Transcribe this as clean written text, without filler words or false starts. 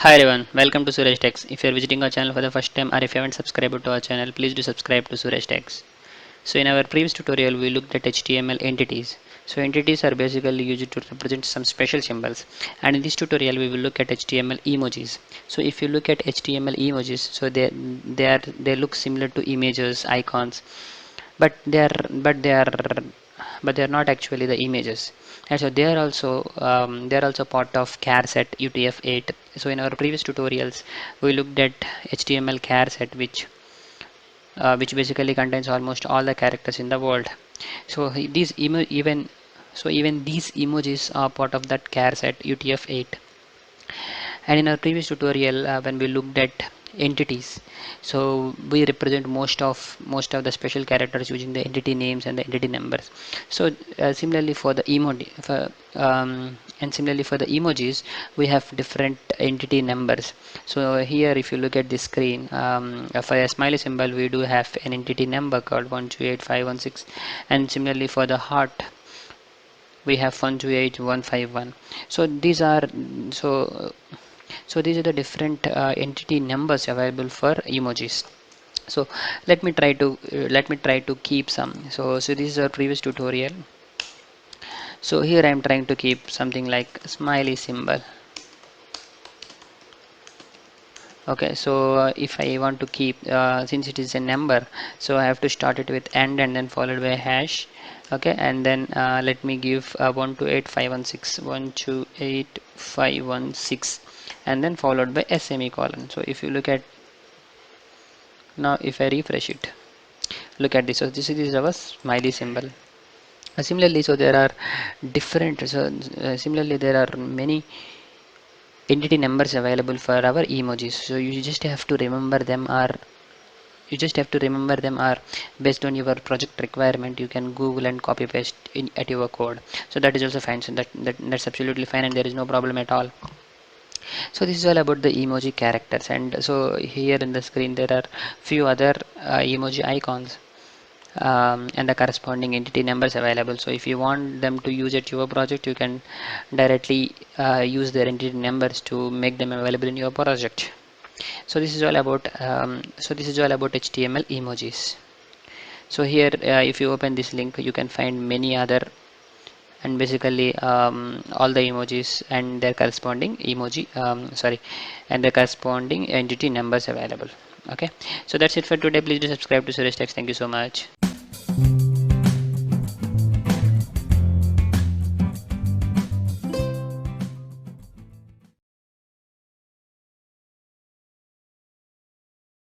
Hi everyone, welcome to Suresh Techs. If you are visiting our channel for the first time or if you haven't subscribed to our channel, please do subscribe to Suresh Techs. So in our previous tutorial, we looked at HTML entities. So entities are basically used to represent some special symbols. And in this tutorial, we will look at HTML emojis. So if you look at HTML emojis, so they look similar to images, icons, but they are not actually the images. And so they are also part of char set UTF-8. So in our previous tutorials we looked at HTML char set, which basically contains almost all the characters in the world. So these even these emojis are part of that char set UTF-8. And in our previous tutorial, when we looked at entities, so we represent most of the special characters using the entity names and the entity numbers. So similarly for the emoji and similarly for the emojis, we have different entity numbers. So here if you look at the screen, for a smiley symbol we do have an entity number called 128516, and similarly for the heart we have 128151. So so these are the different entity numbers available for emojis. So let me try to keep some. So this is our previous tutorial. So here I am trying to keep something like smiley symbol. Okay, so if I want to keep, since it is a number, so I have to start it with and then followed by hash. Okay, and then let me give 128.516 and then followed by a semicolon. So if you look at now, if I refresh it, look at this. So this is our smiley symbol. Similarly, so there are different. Similarly, there are many entity numbers available for our emojis. So you just have to remember them, or based on your project requirement. You can Google and copy paste at your code. So that is also fine. So that's absolutely fine, and there is no problem at all. So this is all about the emoji characters, and so here in the screen there are few other emoji icons, and the corresponding entity numbers available. So if you want them to use at your project, you can directly use their entity numbers to make them available in your project. So this is all about HTML emojis. So here if you open this link, you can find many other, and basically all the emojis and their corresponding and their corresponding entity numbers available. Okay, so that's it for today. Please do subscribe to Suresh Techs. Thank you so much.